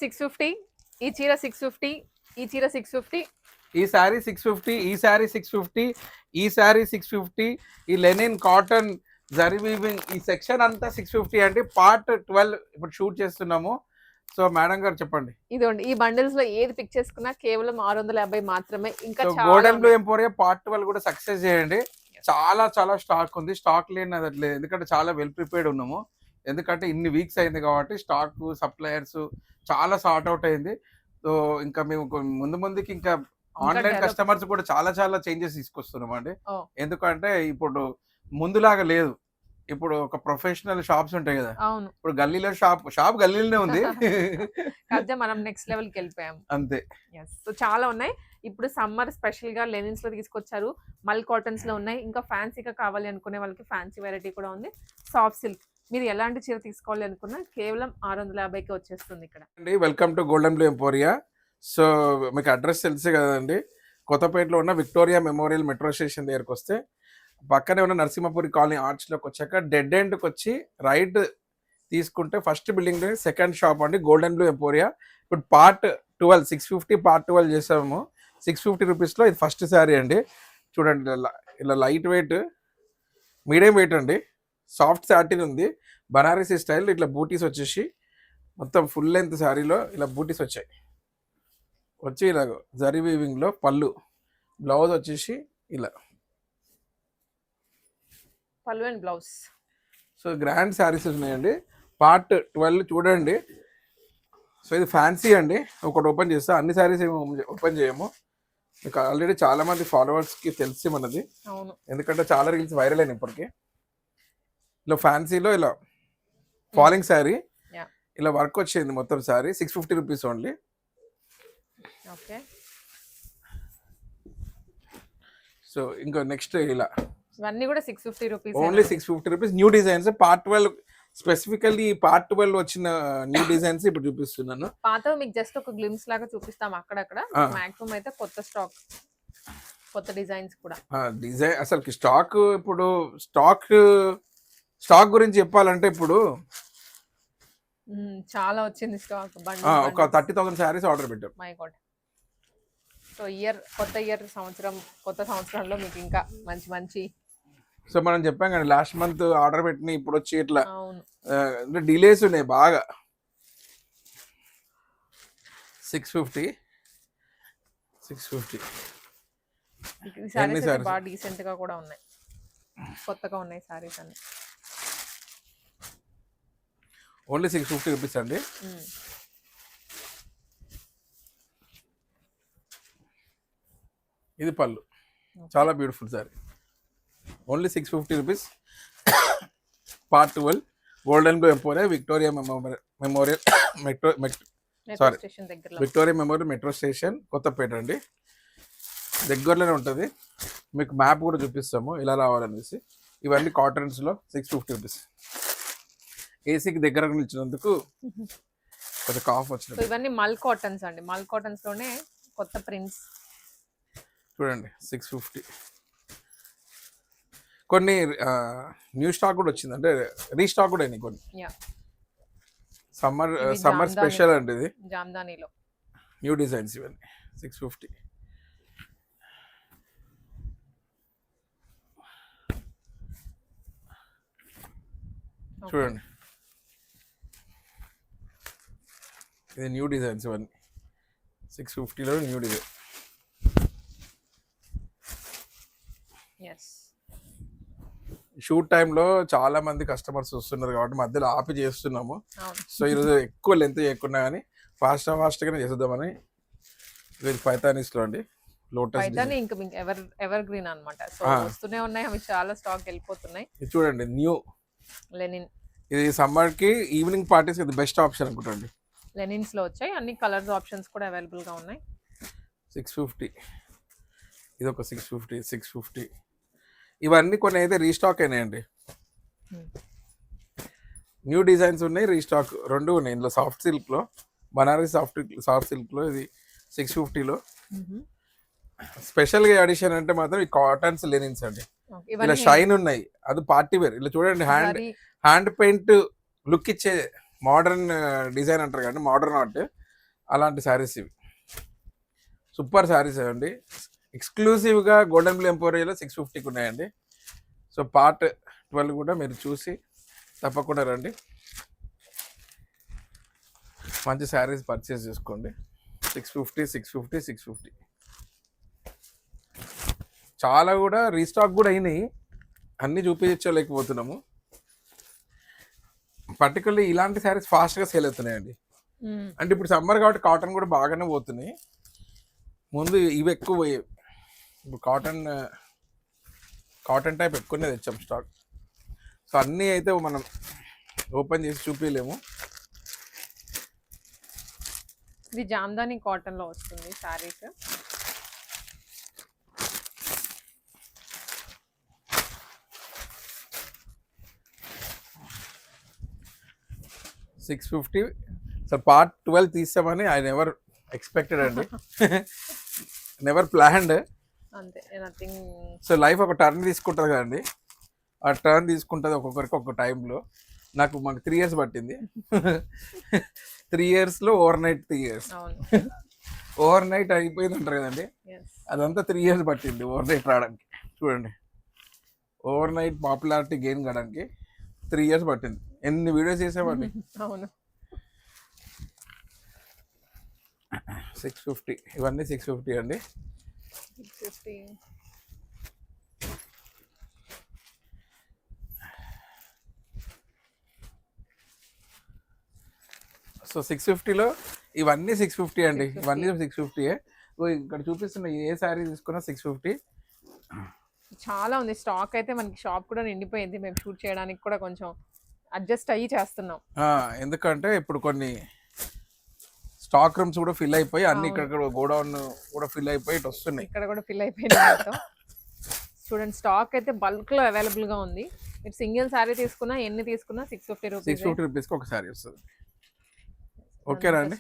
650, ఈ చీర 650, ఈ చీర 650, ఈ శారీ 650, ఈ శారీ 650, ఈ శారీ 650, ఈ లెనిన్ కాటన్ జరీ వీవింగ్ ఈ సెక్షన్ అంతా 650 అండి. పార్ట్ 12 ఇప్పుడు షూట్ చేస్తున్నాము. సో మేడం గారు చెప్పండి. ఇదిగోండి ఈ బండిల్స్ లో ఏది పిక్ చేసుకున్నా కేవలం 650 మాత్రమే. ఇంకా గోల్డెన్ బ్లూ ఎంపోరియా పార్ట్ 12 కూడా సక్సెస్ చేయండి. చాలా చాలా స్టాక్ ఉంది. స్టాక్ లేనిది అట్లేదు, ఎందుకంటే చాలా వెల్ ప్రిపేర్డ్ ఉన్నాము. ఎందుకంటే ఇన్ని వీక్స్ అయింది కాబట్టి స్టాక్ సప్లయర్స్ చాలా సార్ట్ అవుట్ అయింది. సో ఇంకా మేము ముందు ముందుకి ఇంకా ఆన్లైన్ కస్టమర్స్ కూడా చాలా చాలా చేంజెస్ తీసుకొస్తున్నాం అండి. ఎందుకంటే ఇప్పుడు ముందులాగా లేదు. ఇప్పుడు ఒక ప్రొఫెషనల్ షాప్స్ ఉంటాయి కదా, ఇప్పుడు గల్లీలో షాప్ గల్లీలోనే ఉంది. మనం నెక్స్ట్ లెవెల్ కి వెళ్ళిపోయాం అంతే. సో చాలా ఉన్నాయి. ఇప్పుడు సమ్మర్ స్పెషల్ గా లెనిన్స్ లో తీసుకొచ్చారు, మల్ కాటన్స్ లో ఉన్నాయి. ఇంకా ఫ్యాన్సీగా కావాలి అనుకునే వాళ్ళకి ఫ్యాన్సీ వెరైటీ కూడా ఉంది. సాఫ్ట్ సిల్క్ మీరు ఎలాంటి చీర తీసుకోవాలి అనుకున్నా కేవలం 650కి వచ్చేస్తుంది ఇక్కడ. Welcome to golden blue emporia. So మీకు అడ్రస్ తెలిసే కదండి, కొత్తపేటలో ఉన్న విక్టోరియా మెమోరియల్ మెట్రో స్టేషన్ దగ్గరకు వస్తే పక్కనే ఉన్న నరసింహపురి కాలనీ ఆర్చ్లోకి వచ్చాక డెడ్ ఎండ్కి వచ్చి రైట్ తీసుకుంటే ఫస్ట్ బిల్డింగ్ సెకండ్ షాప్ అండి గోల్డెన్ బ్లూ ఎంపోరియా. ఇప్పుడు పార్ట్ 12 650 పార్ట్ 12 చేసాము. 650 రూపీస్లో ఇది ఫస్ట్ శారీ అండి. చూడండి ఇలా లైట్ వెయిట్ మీడియం వెయిట్ అండి, సాఫ్ట్ సాటిన్ ఉంది, బనారసీ స్టైల్. ఇట్లా బూటీస్ వచ్చేసి మొత్తం ఫుల్ లెంత్ శారీలో ఇలా బూటీస్ వచ్చి ఇలా జరీ వీవింగ్లో పళ్ళు, బ్లౌజ్ వచ్చేసి ఇలా పళ్ళు and blouse. So grand saris ఉన్నాయండి. పార్ట్ 12 చూడండి. సో ఇది ఫ్యాన్సీ అండి. ఒకటి ఓపెన్ చేస్తా, అన్ని శారీస్ ఏమి ఓపెన్ చేయము. మీకు ఆల్రెడీ చాలా మంది ఫాలోవర్స్కి తెలిసి మనది, ఎందుకంటే చాలా రీల్స్ వైరల్ అయినాయి ఇప్పటికి. ఇలా ఫ్యాన్సీలో ఇలా ఫాలింగ్ శారీ, ఇలా వర్క్ వచ్చేది మొత్తం sari 650 rupees only. Okay. So ఇంకా నెక్స్ట్ ఇలా ఇవన్నీ కూడా 650 rupees only. 650 rupees. New designs part 12 specifically part 12 వచ్చిన న్యూ డిజైన్స్ ఇప్పుడు చూపిస్తున్నాను. పాత మీకు జస్ట్ ఒక గ్లిమ్స్ లాగా చూపిస్తాం అక్కడక్కడ. మాక్సిమం అయితే కొత్త స్టాక్, కొత్త డిజైన్స్ కూడా. డిజైన్ అసలు స్టాక్, ఇప్పుడు స్టాక్ గురించి చెప్పాలంటే ఇప్పుడు చాలా వచ్చింది స్టాక్. ఒక 30,000 శారీస్ ఆర్డర్ పెట్టాం. My God. సో కొత్త సంవత్సరంలో మీకు ఇంకా మంచి మంచి. సో మనం చెప్పాం కానీ లాస్ట్ మంత్ ఆర్డర్ పెట్టిన ఇప్పుడు వచ్చి ఇట్లా డిలేస్ ఉన్నాయి బాగా. 650 బాగా డీసెంట్ గా కూడా ఉన్నాయి, కొత్తగా ఉన్నాయి సారీస్ అన్ని. ఓన్లీ 650 రూపీస్ అండి. ఇది పళ్ళు, చాలా beautiful sari. Only 650 rupees. Part 12 golden blue emporia Victoria Memorial Victoria Memorial metro station Kothapeta అండి. దగ్గరలోనే ఉంటుంది. మీకు మ్యాప్ కూడా చూపిస్తాము ఇలా రావాలనేసి. ఇవన్నీ కాటన్స్లో 650 రూపీస్. ఏసీకి దగ్గర నిలిచినందుకు కొంచెం కాఫ్ వచ్చింది. ఇవన్నీ మల్ కాటన్స్ అండి. మల్ కాటన్స్ లోనే కొత్త ప్రింట్స్ చూడండి. 650. కొన్ని న్యూ స్టాక్ కూడా వచ్చింది, అంటే రీస్టాక్ కూడా అయినాయి కొన్ని. సమ్మర్ స్పెషల్ అండి ఇది. జామ్దానీలో న్యూ డిజైన్స్ ఇవన్నీ 650. చూడండి ఇది న్యూ డిజైన్స్ ఇవన్నీ 650లో న్యూ డిజైన్. షూట్ టైంలో చాలా మంది కస్టమర్స్ వస్తున్నారు కాబట్టి మధ్యలో ఆపి చేస్తున్నాము. సో ఈరోజు ఎక్కువ లెంత్ చేయకుండా కానీ ఫాస్ట్గానే చేద్దామని. ఇది పైతానీస్లో అండి, లోటస్ ఎవర్ గ్రీన్ అన్నమాట. సో వస్తూనే ఉన్నాయి అవి, చాలా స్టాక్ వెళ్ళిపోతున్నాయి. ఇది చూడండి న్యూ లెనిన్. ఇది సమ్మర్కి ఈవినింగ్ పార్టీస్ ఇది బెస్ట్ ఆప్షన్ అనుకుంటండి. లెనిన్స్ లో వచ్చాయి, అన్ని కలర్స్ ఆప్షన్స్ కూడా అవైలబుల్ గా ఉన్నాయి. 650. ఇది ఒక 650. ఇవన్నీ కొన్ని అయితే రీస్టాక్ అయినాయండి. న్యూ డిజైన్స్ ఉన్నాయి, రీస్టాక్ రెండు ఉన్నాయి. ఇందులో సాఫ్ట్ సిల్క్లో, బనారస్ సాఫ్ట్ సిల్క్లో ఇది 650లో. స్పెషల్గా అడిషన్ అంటే మాత్రం ఈ కాటన్స్ లెనిన్స్ అండి. ఇలా షైన్ ఉన్నాయి, అది పార్టీ వేర్. ఇలా చూడండి, హ్యాండ్ పెయింట్ లుక్ ఇచ్చే మోడర్న్ డిజైన్ అంటారు కానీ మోడర్న్ ఆర్ట్. అలాంటి శారీస్ ఇవి సూపర్ శారీస్ అండి. ఎక్స్క్లూసివ్గా గోల్డెన్ బ్లూ ఎంపోరియాలో 650కి ఉన్నాయండి. సో పార్ట్ 12 కూడా మీరు చూసి తప్పకుండా రండి, మంచి శారీస్ పర్చేస్ చేసుకోండి. 650 చాలా కూడా రీస్టాక్ కూడా అయినాయి, అన్నీ చూపించలేకపోతున్నాము. పర్టికులర్లీ ఇలాంటి శారీస్ ఫాస్ట్గా సేల్ అవుతున్నాయండి. అంటే ఇప్పుడు సమ్మర్ కాబట్టి కాటన్ కూడా బాగానే పోతున్నాయి. ముందు ఇవి ఎక్కువ పోయేవి, ఇప్పుడు కాటన్ టైప్ ఎక్కువనే తెచ్చాం స్టాక్. సో అన్నీ అయితే మనం ఓపెన్ చేసి చూపించలేము. ఇది జామ్దాని కాటన్ లో వస్తుంది శారీస్. $650. సో పార్ట్ 12 తీసామని ఐ నెవర్ ఎక్స్పెక్టెడ్ అండి, నెవర్ ప్లాన్డ్. అంతే, నథింగ్. సో లైఫ్ ఒక టర్న్ తీసుకుంటుంది కదండి, ఆ టర్న్ తీసుకుంటుంది ఒక్కొక్కరికి ఒక్కొక్క టైంలో. మాకు 3 years పట్టింది. 3 yearsలో overnight 3 years. Overnight అయిపోయింది అంటారు కదండి, అదంతా 3 years పట్టింది ఓవర్ నైట్ రావడానికి. చూడండి, ఓవర్ నైట్ పాపులారిటీ గెయిన్ కావడానికి 3 years పట్టింది. ఎన్ని వీడియోస్ చేసామండి. అవును. 650, ఇవన్నీ 650 అండి. 650. సో 650లో ఇవన్నీ 650 అండి, ఇవన్నీ 650. ఇక్కడ చూపిస్తున్న ఏ శారీ తీసుకున్నా 650. చాలా ఉంది స్టాక్ అయితే, మనకి షాప్ కూడా నిండిపోయింది. మేము షూట్ చేయడానికి కూడా కొంచెం అడ్జస్ట్ అయ్యి చేస్తున్నాం. ఎందుకంటే ఇప్పుడు కొన్ని స్టాక్ రూమ్స్ కూడా ఫిల్ అయిపోయి, అన్ని ఇక్కడ గోడౌన్ కూడా ఫిల్ అయిపోయి ఇటు వస్తున్నాయి. ఇక్కడ కూడా ఫిల్ అయిపోయింది. చూడండి, స్టాక్ అయితే బల్క్ లో అవైలబుల్ గా ఉంది. మీరు సింగిల్ శారీ తీసుకున్నా, ఎన్ని తీసుకున్నా 650 రూపీస్. 650 రూపీస్కి ఒక శారీ వస్తుంది. ఓకేనా అండి?